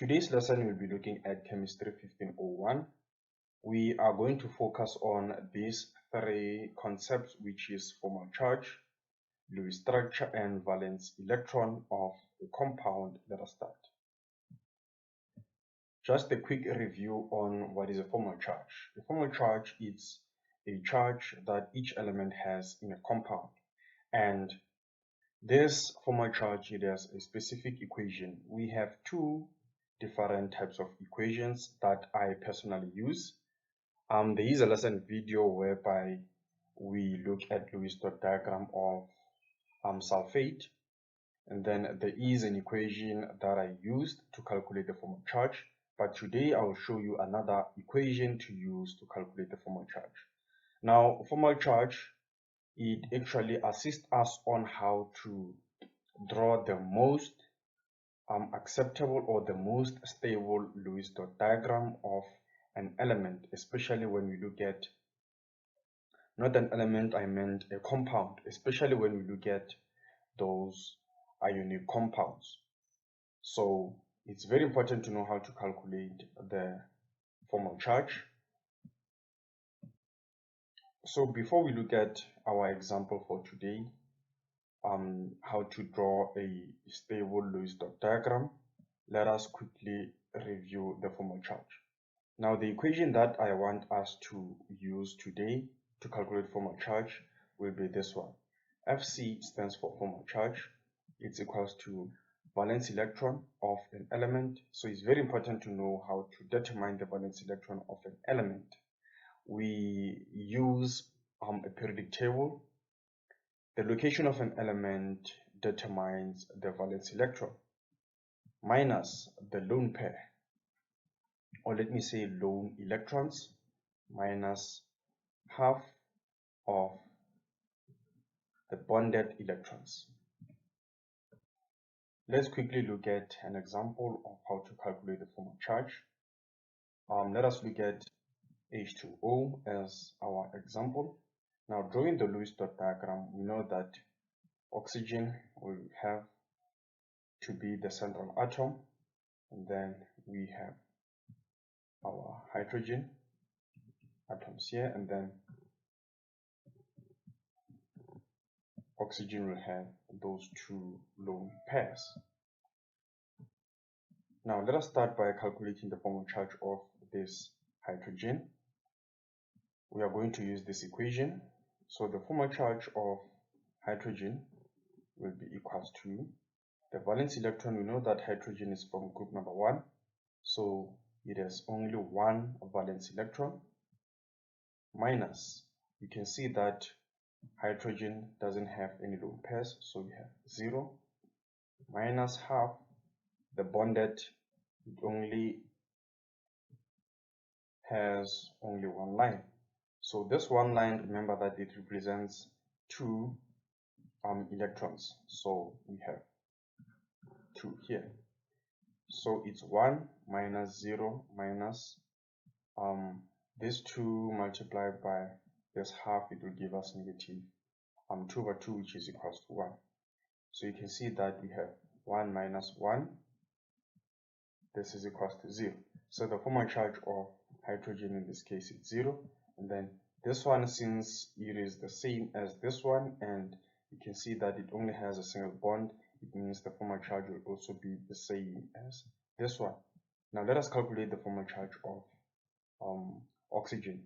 Today's lesson will be looking at Chemistry 1501. We are going to focus on these three concepts, which is formal charge, Lewis structure, and valence electron of a compound. Let us start. Just a quick review on what is a formal charge. A formal charge is a charge that each element has in a compound, and this formal charge, it has a specific equation. We have two different types of equations that I personally use. There is a lesson video whereby we look at Lewis dot diagram of sulfate, and then there is an equation that I used to calculate the formal charge. But today I will show you another equation to use to calculate the formal charge. Now, formal charge, it actually assists us on how to draw the most acceptable or the most stable Lewis dot diagram of an element, especially when we look at, not an element, I meant a compound, especially when we look at those ionic compounds. So it's very important to know how to calculate the formal charge. So before we look at our example for today, how to draw a stable Lewis dot diagram, let us quickly review the formal charge. Now, the equation that I want us to use today to calculate formal charge will be this one. Fc stands for formal charge. It's equals to valence electron of an element. So it's very important to know how to determine the valence electron of an element. We use a periodic table. The location of an element determines the valence electron minus the lone pair, or let me say lone electrons, minus half of the bonded electrons. Let's quickly look at an example of how to calculate the formal charge. Let us look at H2O as our example. Now, drawing the Lewis dot diagram, we know that oxygen will have to be the central atom, and then we have our hydrogen atoms here, and then oxygen will have those two lone pairs. Now let us start by calculating the formal charge of this hydrogen. We are going to use this equation. So the formal charge of hydrogen will be equals to the valence electron. We know that hydrogen is from group number 1, so it has only one valence electron, minus, you can see that hydrogen doesn't have any lone pairs, so we have 0, minus half the bonded, it only has only one line. So this one line, remember that it represents two electrons, so we have 2 here. So it's 1 minus 0 minus this 2 multiplied by this half, it will give us negative 2 over 2, which is equals to 1. So you can see that we have 1 minus 1, this is equals to 0. So the formal charge of hydrogen in this case is 0, and then this one, since it is the same as this one, and you can see that it only has a single bond, it means the formal charge will also be the same as this one. Now let us calculate the formal charge of oxygen.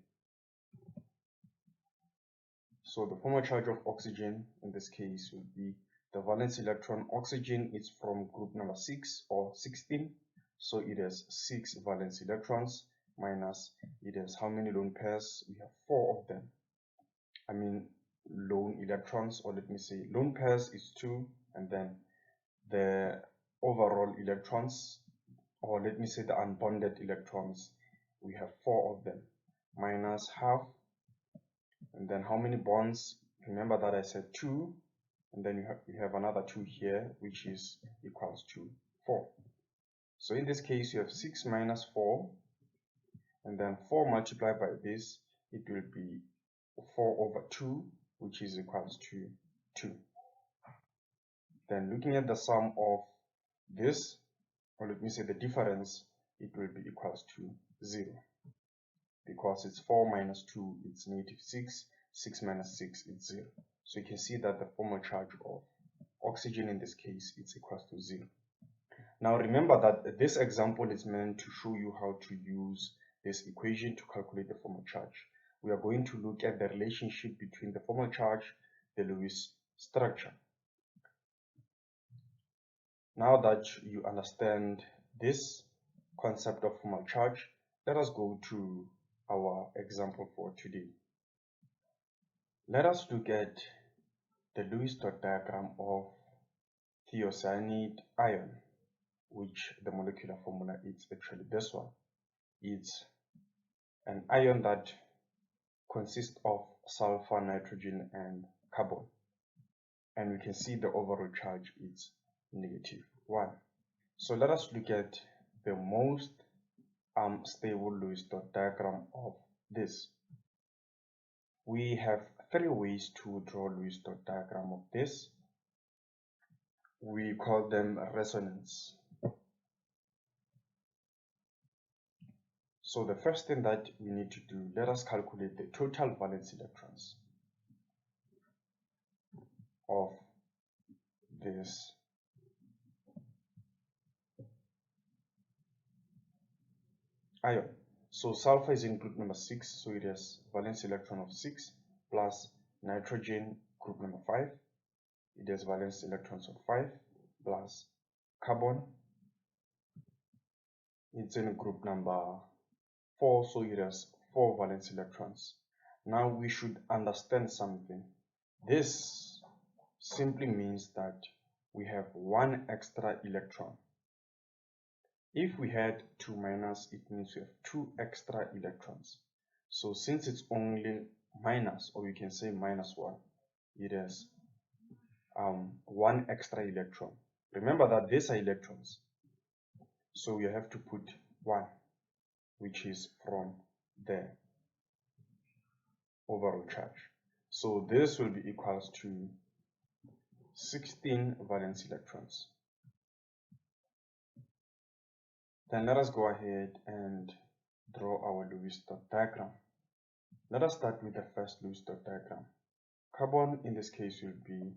So the formal charge of oxygen in this case will be the valence electron. Oxygen is from group number 6 or 16, so it has 6 valence electrons, minus it has how many lone pairs? We have 4 of them. I mean lone electrons, or let me say lone pairs is 2, and then the overall electrons, or let me say the unbonded electrons, we have 4 of them, minus half, and then how many bonds? Remember that I said 2, and then you have another 2 here, which is equals to 4. So in this case, you have 6 minus 4, and then 4 multiplied by this, it will be 4 over 2, which is equals to 2. Then looking at the sum of this, or let me say the difference, it will be equals to 0, because it's 4 minus 2, it's negative 6, 6 minus 6, it's 0. So you can see that the formal charge of oxygen in this case is equals to 0. Now remember that this example is meant to show you how to use this equation to calculate the formal charge. We are going to look at the relationship between the formal charge, the Lewis structure. Now that you understand this concept of formal charge, let us go to our example for today. Let us look at the Lewis dot diagram of thiocyanate ion, which the molecular formula is actually this one. It's an ion that consists of sulfur, nitrogen, and carbon. And we can see the overall charge is -1. So let us look at the most stable Lewis dot diagram of this. We have 3 ways to draw Lewis dot diagram of this. We call them resonance. So the first thing that we need to do, let us calculate the total valence electrons of this ion. So sulfur is in group number 6, so it has valence electron of 6, plus nitrogen, group number 5, it has valence electrons of 5, plus carbon, it's in group number 4, so it has 4 valence electrons. Now we should understand something. This simply means that we have 1 extra electron. If we had 2 minus, it means we have 2 extra electrons. So since it's only minus, or you can say -1, it has 1 extra electron. Remember that these are electrons, so you have to put 1, which is from the overall charge. So this will be equals to 16 valence electrons. Then let us go ahead and draw our Lewis dot diagram. Let us start with the first Lewis dot diagram. Carbon in this case will be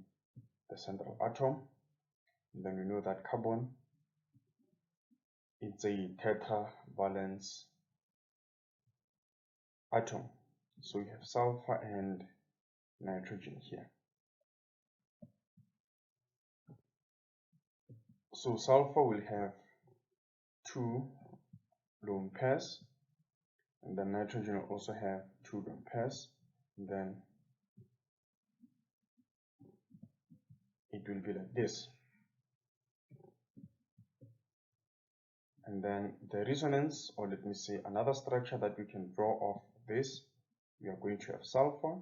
the central atom. And then we know that carbon, it's a tetravalence atom. So we have sulfur and nitrogen here. So sulfur will have 2 lone pairs, and then nitrogen will also have 2 lone pairs. And then it will be like this. And then the resonance, or let me say another structure that we can draw of this, we are going to have sulfur,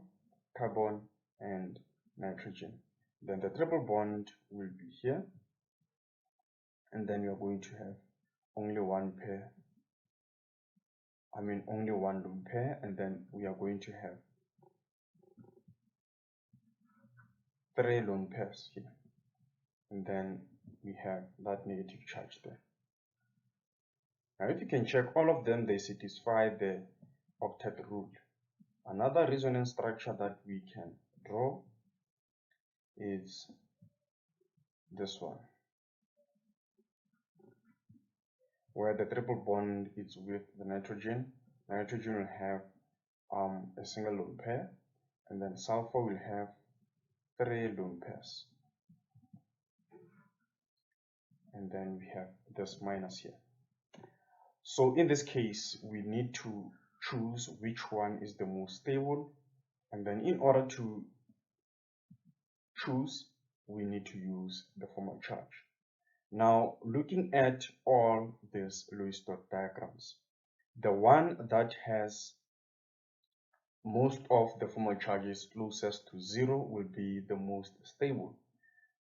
carbon, and nitrogen. Then the triple bond will be here, and then we are going to have only 1 pair, only 1 lone pair, and then we are going to have 3 lone pairs here, and then we have that negative charge there. Now if you can check, all of them, they satisfy the octet rule. Another resonance structure that we can draw is this one, where the triple bond is with the nitrogen. Nitrogen will have a single lone pair, and then sulfur will have 3 lone pairs, and then we have this minus here. So in this case, we need to choose which one is the most stable, and then in order to choose, we need to use the formal charge. Now, looking at all these Lewis dot diagrams, the one that has most of the formal charges closest to 0 will be the most stable.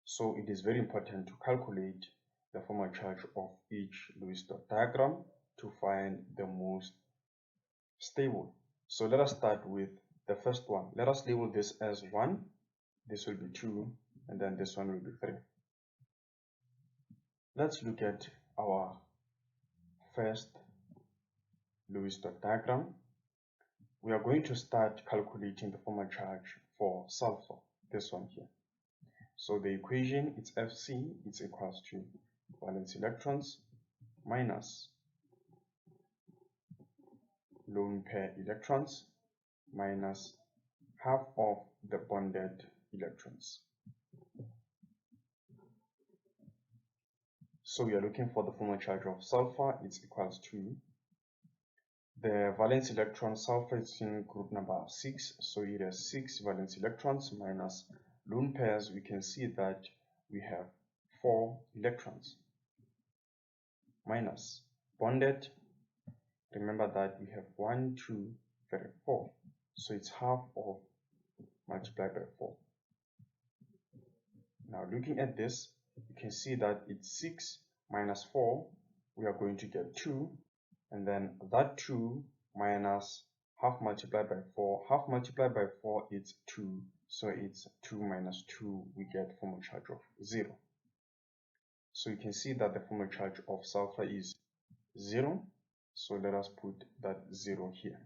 So it is very important to calculate the formal charge of each Lewis dot diagram to find the most stable. So let us start with the first one. Let us label this as 1, this will be 2, and then this one will be 3. Let's look at our first Lewis dot diagram, we are going to start calculating the formal charge for sulfur, this one here. So the equation, it's Fc, it's equals to valence electrons minus lone pair electrons minus half of the bonded electrons. So we are looking for the formal charge of sulfur, it's equals to the valence electron. Sulfur is in group number 6, so it has 6 valence electrons minus lone pairs. We can see that we have 4 electrons minus bonded. Remember that we have 1, 2, 3, 4, so it's half of multiplied by 4. Now looking at this, you can see that it's 6 minus 4, we are going to get 2, and then that 2 minus half multiplied by 4, half multiplied by 4 is 2, so it's 2 minus 2, we get formal charge of 0. So you can see that the formal charge of sulfur is 0, so let us put that 0 here.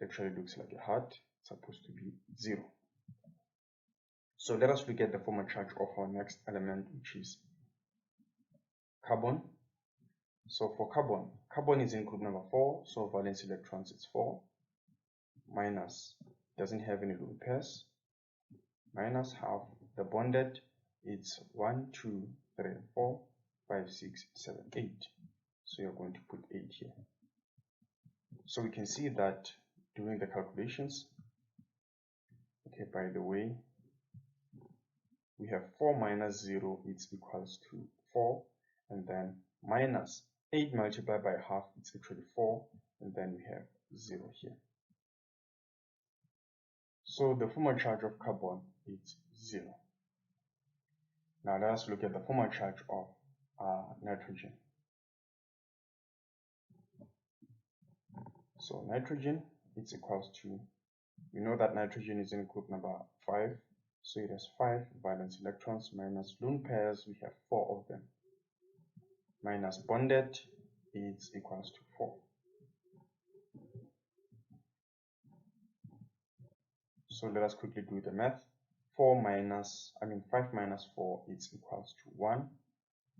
It actually looks like a heart, it's supposed to be 0. So let us look at the formal charge of our next element, which is carbon. So for carbon is in group number 4, so valence electrons is 4, minus, doesn't have any lone pairs, minus half, the bonded, it's 1, 2, 3, 4, 5, 6, 7, 8. So you're going to put 8 here. So we can see that doing the calculations, okay, by the way, we have 4 minus 0, it's equals to 4, and then minus 8 multiplied by half, it's actually 4, and then we have 0 here. So the formal charge of carbon is 0. Now let us look at the formal charge of nitrogen. So nitrogen, it's equals to, we know that nitrogen is in group number 5, so it has 5 valence electrons minus lone pairs, we have 4 of them, minus bonded is equals to 4. So let us quickly do the math. 5 minus 4 is equals to 1,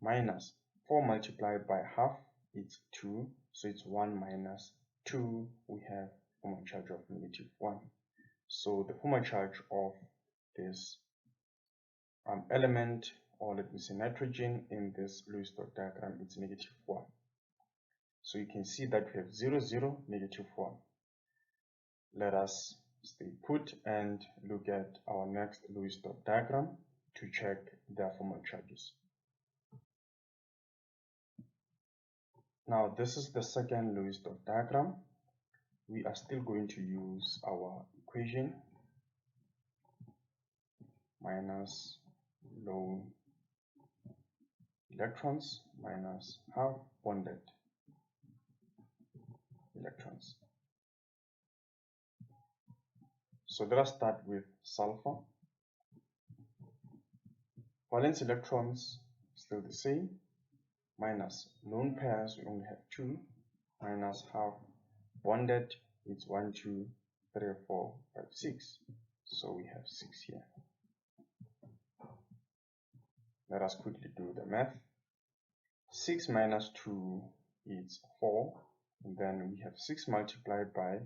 minus 4 multiplied by half, it's 2, so it's 1 minus 2, we have formal charge of -1. So the formal charge of this element, or let me say nitrogen, in this Lewis dot diagram, it's -1. So you can see that we have 0, 0, -1. Let us stay put and look at our next Lewis dot diagram to check their formal charges. Now this is the second Lewis dot diagram. We are still going to use our equation, minus lone electrons minus half bonded electrons. So let us start with sulfur. Valence electrons still the same, minus lone pairs, we only have 2, minus half bonded, it's 1, 2, 3, 4, 5, 6. So we have 6 here. Let us quickly do the math. 6 minus 2 is 4, and then we have 6 multiplied by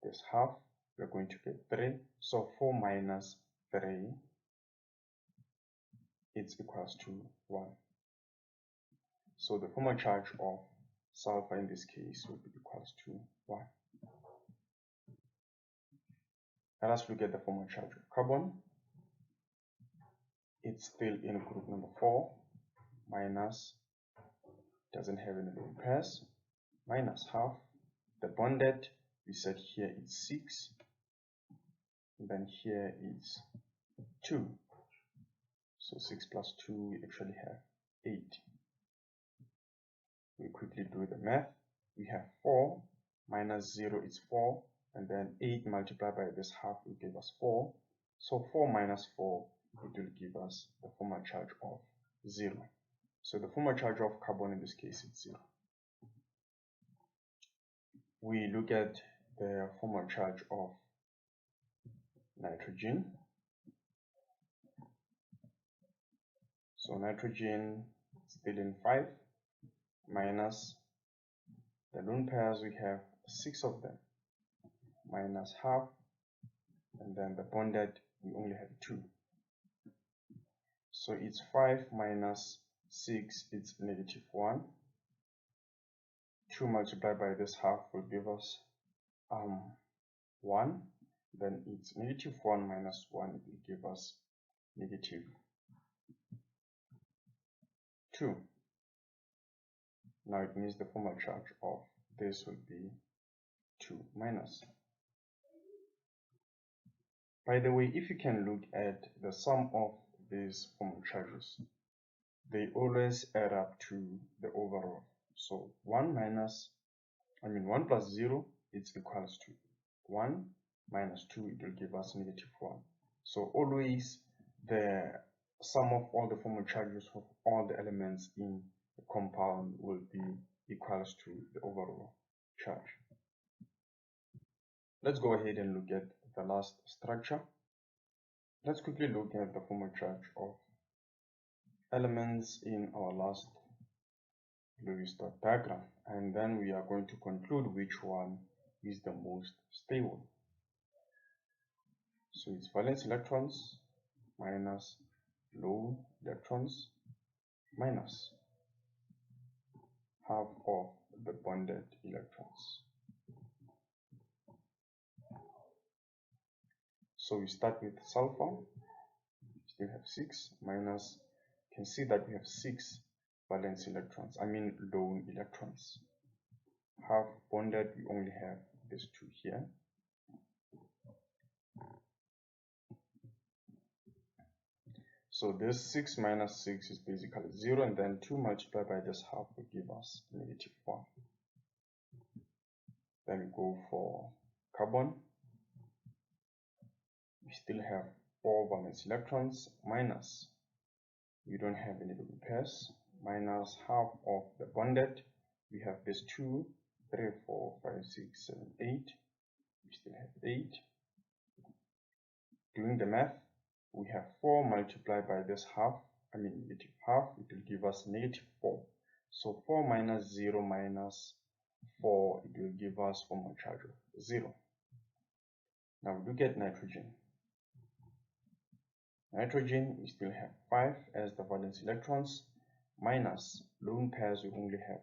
this half, we are going to get 3, so 4 minus 3 is equals to 1. So the formal charge of sulfur in this case will be equals to 1. Let us look at the formal charge of carbon. It's still in group number 4, minus, doesn't have any lone pairs, minus half, the bonded, we said here it's 6, and then here is 2, so 6 plus 2, we actually have 8. We quickly do the math. We have 4 minus 0 is 4, and then 8 multiplied by this half will give us 4, so 4 minus 4 it will give us the formal charge of 0. So the formal charge of carbon in this case is 0. We look at the formal charge of nitrogen. So nitrogen still in 5 minus the lone pairs, we have 6 of them, minus half, and then the bonded we only have 2. So it's 5 minus 6, it's negative 1. 2 multiplied by this half will give us 1. Then it's negative 1 minus 1 will give us negative 2. Now it means the formal charge of this will be 2 minus. By the way, if you can look at the sum of these formal charges, they always add up to the overall. So 1 plus 0 is equals to 1 minus 2, it will give us negative 1. So always the sum of all the formal charges of all the elements in the compound will be equals to the overall charge. Let's go ahead and look at the last structure. Let's quickly look at the formal charge of elements in our last Lewis-Dot diagram, and then we are going to conclude which one is the most stable. So it's valence electrons minus lone electrons minus half of the bonded electrons. So we start with sulfur, still have 6, minus, you can see that we have 6 valence electrons, lone electrons. Half bonded, we only have these 2 here. So this 6 minus 6 is basically 0, and then 2 multiplied by this half will give us negative 1. Then we go for carbon. We still have 4 valence electrons, minus, we don't have any double pairs, minus half of the bonded. We have this 2, 3, 4, 5, 6, 7, 8. We still have 8. Doing the math, we have 4 multiplied by this half, negative half, it will give us negative 4. So 4 minus 0 minus 4, it will give us formal charge of 0. Now we look at nitrogen. Nitrogen, we still have 5 as the valence electrons, minus lone pairs we only have,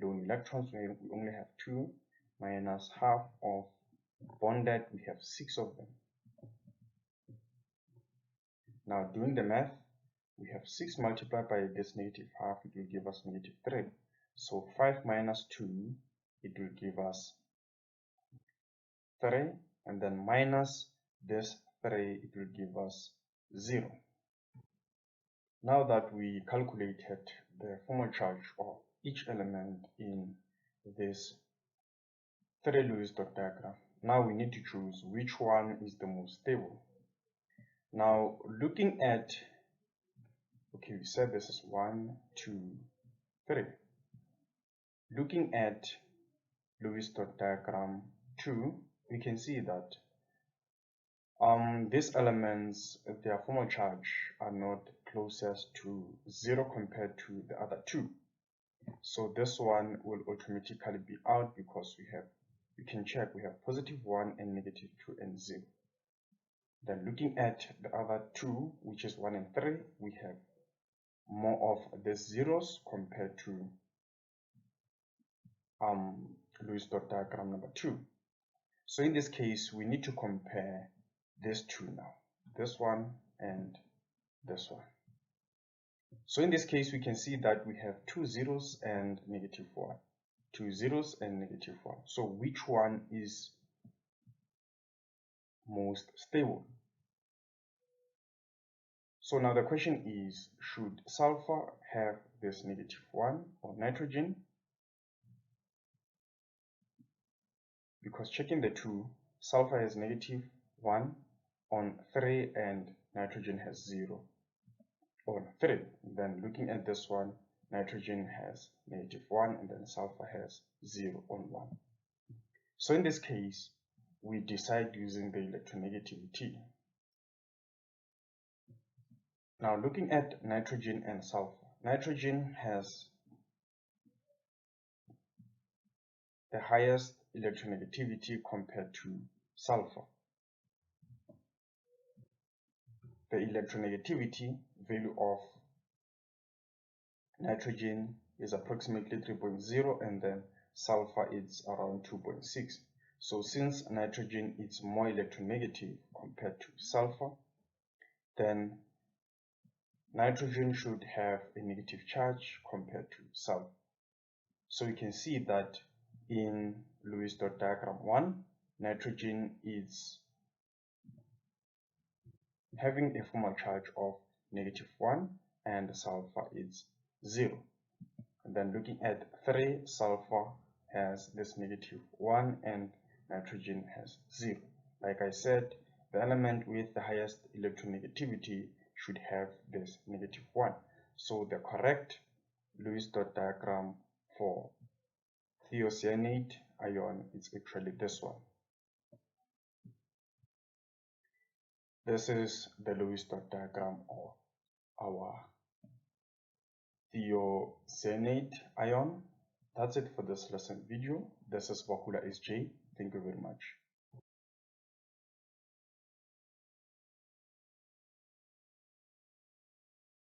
lone electrons we only have 2, minus half of bonded, we have 6 of them. Now doing the math, we have 6 multiplied by this negative half, it will give us negative 3. So 5 minus 2, it will give us 3, and then minus this 3, it will give us 0. Now that we calculated the formal charge of each element in this 3 Lewis-Dot diagram, now we need to choose which one is the most stable. Now looking at, okay, we said this is 1, 2, 3. Looking at Lewis-Dot diagram 2, we can see that these elements, their formal charge are not closest to 0 compared to the other 2. So this one will automatically be out because you can check, we have positive 1 and negative 2 and 0. Then looking at the other 2, which is 1 and 3, we have more of the zeros compared to Lewis-Dot diagram number 2. So in this case, we need to compare these two now, this one and this one. So in this case, we can see that we have 2 zeros and negative 1. 2 zeros and negative 1. So which one is most stable? So now the question is, should sulfur have this negative 1 or nitrogen? Because checking the two, sulfur has negative 1 on 3 and nitrogen has 0 on 3. Then looking at this one, nitrogen has -1 and then sulfur has 0 on 1. So in this case, we decide using the electronegativity. Now looking at nitrogen and sulfur, nitrogen has the highest electronegativity compared to sulfur. The electronegativity value of nitrogen is approximately 3.0 and then sulfur is around 2.6. So since nitrogen is more electronegative compared to sulfur, then nitrogen should have a negative charge compared to sulfur. So you can see that in Lewis dot diagram 1, nitrogen is having a formal charge of -1 and sulfur is 0. And then looking at 3, sulfur has this -1 and nitrogen has 0. Like I said, the element with the highest electronegativity should have this -1. So the correct Lewis dot diagram for thiocyanate ion is actually this one. This is the Lewis dot diagram of our thiocyanate ion. That's it for this lesson video. This is Bahula SJ. Thank you very much.